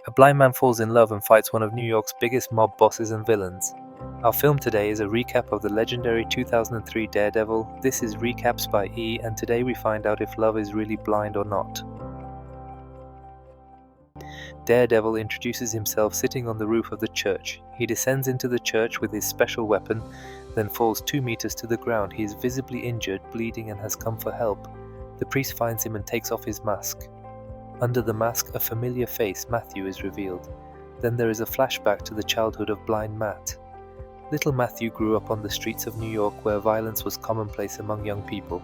A blind man falls in love and fights one of New York's biggest mob bosses and villains. Our film today is a recap of the legendary 2003 Daredevil. This is Recaps by E, and today we find out if love is really blind or not. Daredevil introduces himself sitting on the roof of the church. He descends into the church with his special weapon, then falls 2 meters to the ground. He is visibly injured, bleeding, and has come for help. The priest finds him and takes off his mask. Under the mask, a familiar face, Matthew, is revealed. Then there is a flashback to the childhood of blind Matt. Little Matthew grew up on the streets of New York where violence was commonplace among young people.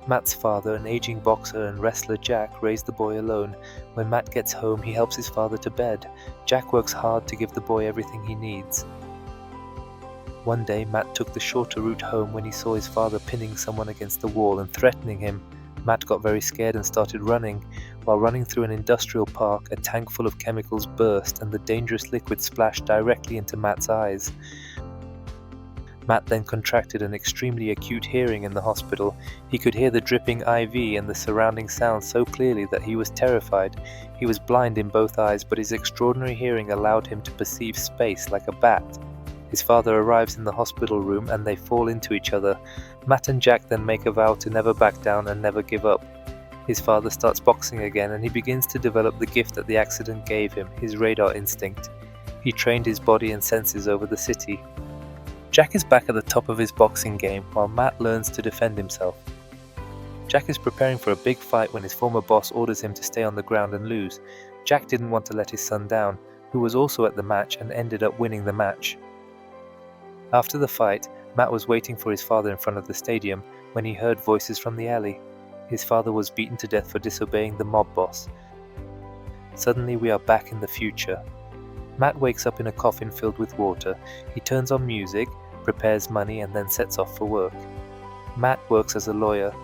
Matt's father, an aging boxer and wrestler Jack, raised the boy alone. When Matt gets home, he helps his father to bed. Jack works hard to give the boy everything he needs. One day, Matt took the shorter route home when he saw his father pinning someone against the wall and threatening him. Matt got very scared and started running. While running through an industrial park, a tank full of chemicals burst and the dangerous liquid splashed directly into Matt's eyes. Matt then contracted an extremely acute hearing in the hospital. He could hear the dripping IV and the surrounding sounds so clearly that he was terrified. He was blind in both eyes, but his extraordinary hearing allowed him to perceive space like a bat. His father arrives in the hospital room and they fall into each other. Matt and Jack then make a vow to never back down and never give up. His father starts boxing again and he begins to develop the gift that the accident gave him, his radar instinct. He trained his body and senses over the city. Jack is back at the top of his boxing game while Matt learns to defend himself. Jack is preparing for a big fight when his former boss orders him to stay on the ground and lose. Jack didn't want to let his son down, who was also at the match and ended up winning the match. After the fight, Matt was waiting for his father in front of the stadium when he heard voices from the alley. His father was beaten to death for disobeying the mob boss. Suddenly we are back in the future. Matt wakes up in a coffin filled with water. He turns on music, prepares money, and then sets off for work. Matt works as a lawyer.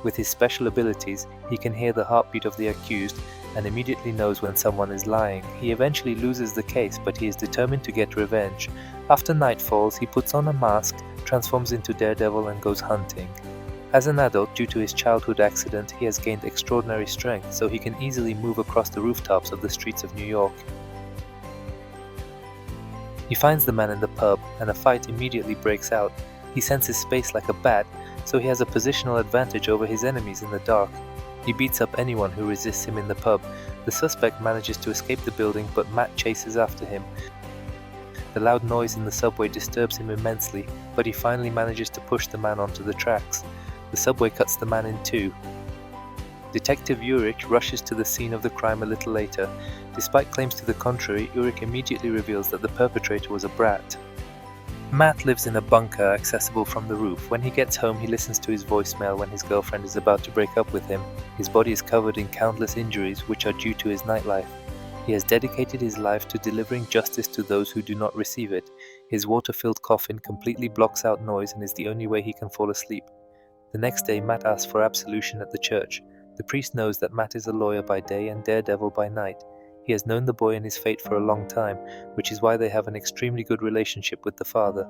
With his special abilities, he can hear the heartbeat of the accused and immediately knows when someone is lying. He eventually loses the case, but he is determined to get revenge. After night falls, he puts on a mask, transforms into Daredevil, and goes hunting. As an adult, due to his childhood accident, he has gained extraordinary strength, so he can easily move across the rooftops of the streets of New York. He finds the man in the pub, and a fight immediately breaks out. He senses space like a bat, so he has a positional advantage over his enemies in the dark. He beats up anyone who resists him in the pub. The suspect manages to escape the building, but Matt chases after him. The loud noise in the subway disturbs him immensely, but he finally manages to push the man onto the tracks. The subway cuts the man in two. Detective Urich rushes to the scene of the crime a little later. Despite claims to the contrary, Urich immediately reveals that the perpetrator was a brat. Matt lives in a bunker accessible from the roof. When he gets home, he listens to his voicemail when his girlfriend is about to break up with him. His body is covered in countless injuries, which are due to his nightlife. He has dedicated his life to delivering justice to those who do not receive it. His water-filled coffin completely blocks out noise and is the only way he can fall asleep. The next day, Matt asks for absolution at the church. The priest knows that Matt is a lawyer by day and Daredevil by night. He has known the boy and his fate for a long time, which is why they have an extremely good relationship with the father.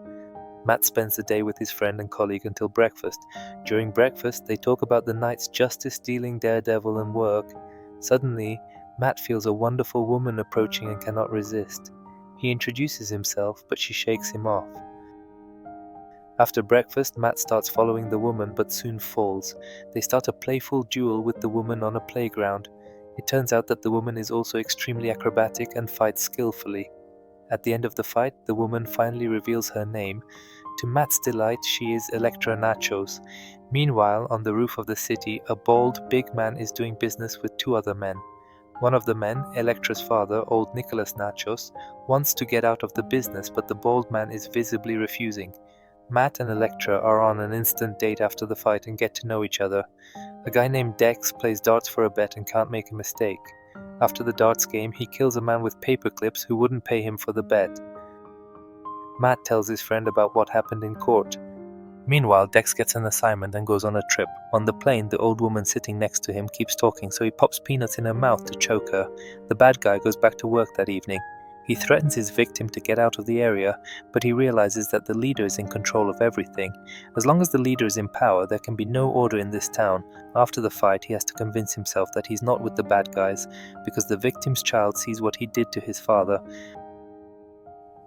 Matt spends the day with his friend and colleague until breakfast. During breakfast, they talk about the night's justice-dealing Daredevil and work. Suddenly, Matt feels a wonderful woman approaching and cannot resist. He introduces himself, but she shakes him off. After breakfast, Matt starts following the woman but soon falls. They start a playful duel with the woman on a playground. It turns out that the woman is also extremely acrobatic and fights skillfully. At the end of the fight, the woman finally reveals her name. To Matt's delight, she is Elektra Nachos. Meanwhile, on the roof of the city, a bald, big man is doing business with two other men. One of the men, Elektra's father, old Nicholas Nachos, wants to get out of the business, but the bald man is visibly refusing. Matt and Elektra are on an instant date after the fight and get to know each other. A guy named Dex plays darts for a bet and can't make a mistake. After the darts game, he kills a man with paper clips who wouldn't pay him for the bet. Matt tells his friend about what happened in court. Meanwhile, Dex gets an assignment and goes on a trip. On the plane, the old woman sitting next to him keeps talking, so he pops peanuts in her mouth to choke her. The bad guy goes back to work that evening. He threatens his victim to get out of the area, but he realizes that the leader is in control of everything. As long as the leader is in power, there can be no order in this town. After the fight, he has to convince himself that he's not with the bad guys, because the victim's child sees what he did to his father.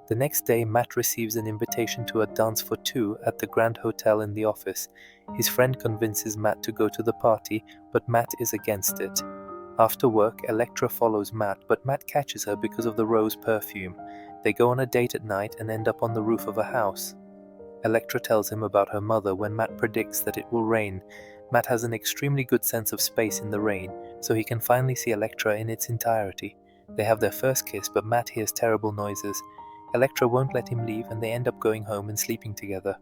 The next day, Matt receives an invitation to a dance for two at the Grand Hotel in the office. His friend convinces Matt to go to the party, but Matt is against it. After work, Elektra follows Matt, but Matt catches her because of the rose perfume. They go on a date at night and end up on the roof of a house. Elektra tells him about her mother when Matt predicts that it will rain. Matt has an extremely good sense of space in the rain, so he can finally see Elektra in its entirety. They have their first kiss, but Matt hears terrible noises. Elektra won't let him leave, and they end up going home and sleeping together.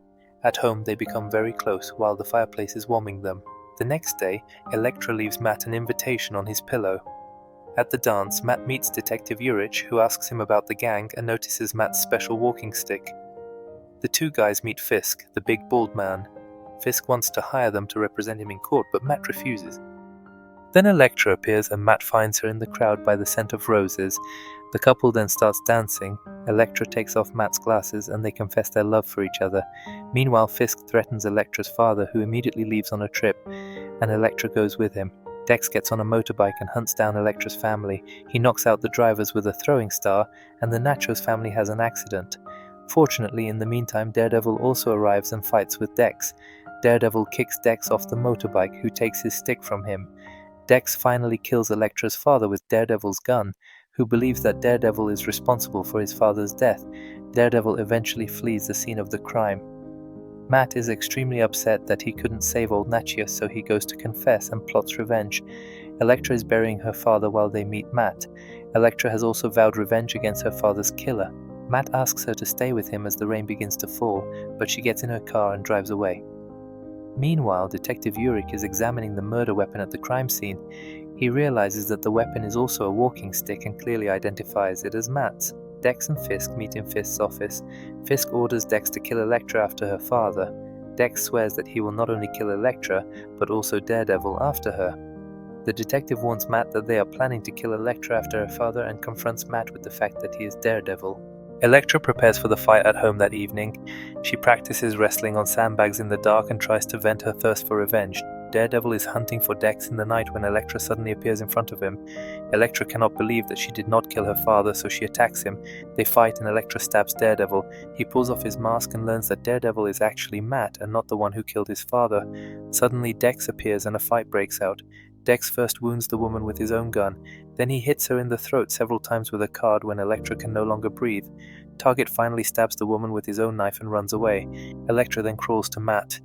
At home, they become very close while the fireplace is warming them. The next day, Elektra leaves Matt an invitation on his pillow. At the dance, Matt meets Detective Urich, who asks him about the gang and notices Matt's special walking stick. The two guys meet Fisk, the big bald man. Fisk wants to hire them to represent him in court, but Matt refuses. Then Elektra appears and Matt finds her in the crowd by the scent of roses. The couple then starts dancing. Elektra takes off Matt's glasses and they confess their love for each other. Meanwhile, Fisk threatens Elektra's father, who immediately leaves on a trip, and Elektra goes with him. Dex gets on a motorbike and hunts down Elektra's family. He knocks out the drivers with a throwing star, and the Nachos family has an accident. Fortunately, in the meantime, Daredevil also arrives and fights with Dex. Daredevil kicks Dex off the motorbike, who takes his stick from him. Dex finally kills Elektra's father with Daredevil's gun, who believes that Daredevil is responsible for his father's death. Daredevil eventually flees the scene of the crime. Matt is extremely upset that he couldn't save old Natchius, so he goes to confess and plots revenge. Elektra is burying her father while they meet Matt. Elektra has also vowed revenge against her father's killer. Matt asks her to stay with him as the rain begins to fall, but she gets in her car and drives away. Meanwhile, Detective Urich is examining the murder weapon at the crime scene. He realizes that the weapon is also a walking stick and clearly identifies it as Matt's. Dex and Fisk meet in Fisk's office. Fisk orders Dex to kill Elektra after her father. Dex swears that he will not only kill Elektra, but also Daredevil after her. The detective warns Matt that they are planning to kill Elektra after her father and confronts Matt with the fact that he is Daredevil. Elektra prepares for the fight at home that evening. She practices wrestling on sandbags in the dark and tries to vent her thirst for revenge. Daredevil is hunting for Dex in the night when Elektra suddenly appears in front of him. Elektra cannot believe that she did not kill her father, so she attacks him. They fight and Elektra stabs Daredevil. He pulls off his mask and learns that Daredevil is actually Matt and not the one who killed his father. Suddenly Dex appears and a fight breaks out. Dex first wounds the woman with his own gun. Then he hits her in the throat several times with a card when Elektra can no longer breathe. Target finally stabs the woman with his own knife and runs away. Elektra then crawls to Matt,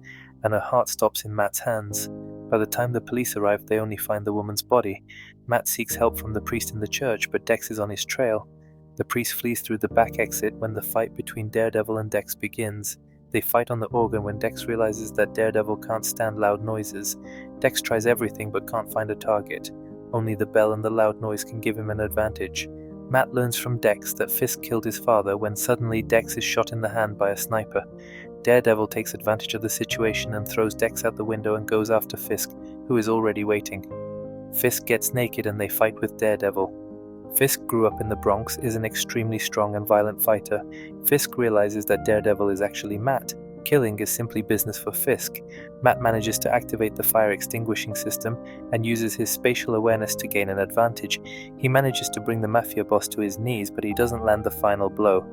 and her heart stops in Matt's hands. By the time the police arrive, they only find the woman's body. Matt seeks help from the priest in the church, but Dex is on his trail. The priest flees through the back exit when the fight between Daredevil and Dex begins. They fight on the organ when Dex realizes that Daredevil can't stand loud noises. Dex tries everything but can't find a target. Only the bell and the loud noise can give him an advantage. Matt learns from Dex that Fisk killed his father when suddenly Dex is shot in the hand by a sniper. Daredevil takes advantage of the situation and throws Dex out the window and goes after Fisk, who is already waiting. Fisk gets naked and they fight with Daredevil. Fisk grew up in the Bronx, is an extremely strong and violent fighter. Fisk realizes that Daredevil is actually Matt. Killing is simply business for Fisk. Matt manages to activate the fire extinguishing system and uses his spatial awareness to gain an advantage. He manages to bring the Mafia boss to his knees, but he doesn't land the final blow.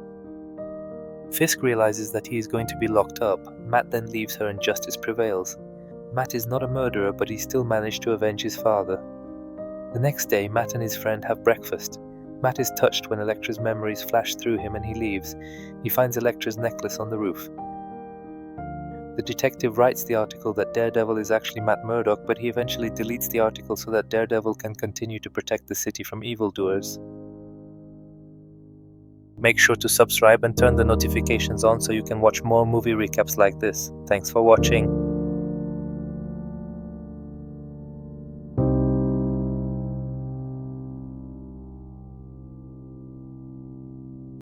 Fisk realizes that he is going to be locked up. Matt then leaves her and justice prevails. Matt is not a murderer, but he still managed to avenge his father. The next day, Matt and his friend have breakfast. Matt is touched when Elektra's memories flash through him and he leaves. He finds Elektra's necklace on the roof. The detective writes the article that Daredevil is actually Matt Murdock, but he eventually deletes the article so that Daredevil can continue to protect the city from evildoers. Make sure to subscribe and turn the notifications on so you can watch more movie recaps like this. Thanks for watching.